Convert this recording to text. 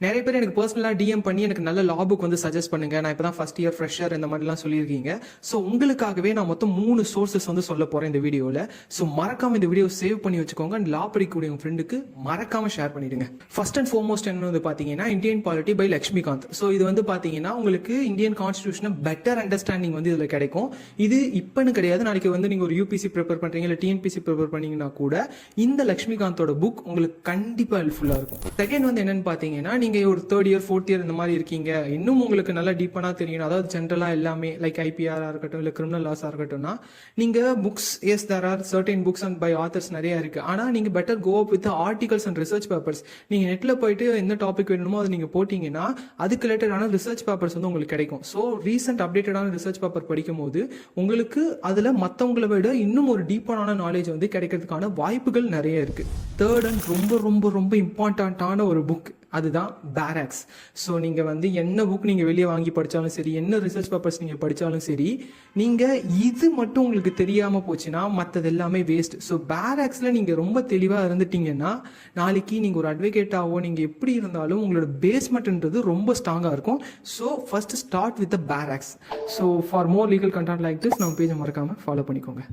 நிறைய பேர் எனக்கு பர்சனலாக டிஎம் பண்ணி எனக்கு நல்ல லா புக் வந்து சஜஸ்ட் பண்ணுங்க, நான் இப்போ தான் ஃபர்ஸ்ட் இயர் ஃப்ரெஷர் இந்த மாதிரிலாம் சொல்லியிருக்கீங்க. ஸோ உங்களுக்காகவே நான் மொத்தம் 3 சோர்சஸ் வந்து சொல்ல போகிறேன் இந்த வீடியோவில். ஸோ மறக்காம இந்த வீடியோ சேவ் பண்ணி வச்சுக்கோங்க அண்ட் லா படிக்கக்கூடிய உங்கள் ஃப்ரெண்டுக்கு மறக்காம ஷேர் பண்ணிடுங்க. ஃபர்ஸ்ட் அண்ட் ஃபார்மோஸ்ட் என்ன வந்து பார்த்தீங்கன்னா Indian polity by Laxmikanth. So இது வந்து பார்த்தீங்கன்னா உங்களுக்கு இந்தியன் கான்ஸ்டியூஷனை பெட்டர் அண்டர்ஸ்டாண்டிங் வந்து இதில் கிடைக்கும். இது இப்போன்னு கிடையாது, நாளைக்கு வந்து நீங்கள் ஒரு யூபிசி ப்ரிப்பேர் பண்ணுறீங்க இல்லை டிஎன்பிசி ப்ரிப்பேர் பண்ணீங்கன்னா கூட இந்த லக்ஷ்மிகாந்தோட புக் உங்களுக்கு கண்டிப்பாக ஹெல்ப்ஃபுல்லாக இருக்கும். செகண்ட் வந்து என்னன்னு பார்த்தீங்கன்னா நீங்கள் ஒரு 3rd இயர் 4th இயர் இந்த மாதிரி இருக்கீங்க, இன்னும் உங்களுக்கு நல்லா டீப்பாக தெரியணும், அதாவது ஜென்ரலாக எல்லாமே லைக் ஐபிஆராக இருக்கட்டும் இல்லை கிரிமினல் லாஸாக இருக்கட்டும்னா நீங்கள் books as there are certain books and by authors நிறைய இருக்குது. ஆனால் நீங்கள் better go up with articles and research papers. நீங்கள் நெட்டில் போயிட்டு எந்த டாபிக் வேணுமோ அதை நீங்கள் போட்டிங்கன்னா அதுக்கு ரிலேட்டடான ரிசர்ச் பேப்பர்ஸ் வந்து உங்களுக்கு கிடைக்கும். ஸோ ரீசெண்ட் அப்டேட்டடான ரிசர்ச் பேப்பர் படிக்கும் போது உங்களுக்கு அதில் மற்றவங்களை விட இன்னும் ஒரு டீப்பான நாலேஜ் வந்து கிடைக்கிறதுக்கான வாய்ப்புகள் நிறைய இருக்குது. தேர்ட் அண்ட் ரொம்ப ரொம்ப ரொம்ப இம்பார்ட்டண்ட்டான ஒரு புக் அதுதான் பேராக்ஸ். ஸோ நீங்கள் வந்து என்ன புக் நீங்கள் வெளியே வாங்கி படித்தாலும் சரி, என்ன ரிசர்ச் பேப்பர்ஸ் நீங்கள் படித்தாலும் சரி, நீங்கள் இது மட்டும் உங்களுக்கு தெரியாமல் போச்சுன்னா மற்றது எல்லாமே வேஸ்ட். ஸோ பேராக்ஸில் நீங்கள் ரொம்ப தெளிவாக இருந்துட்டீங்கன்னா நாளைக்கு நீங்கள் ஒரு அட்வொகேட்டாவோ நீங்கள் எப்படி இருந்தாலும் உங்களோட பேஸ்மெண்ட்ன்றது ரொம்ப ஸ்ட்ராங்காக இருக்கும். So first start with the paras. So for more legal content like this நம்ம பேஜை மறக்காமல் ஃபாலோ பண்ணிக்கோங்க.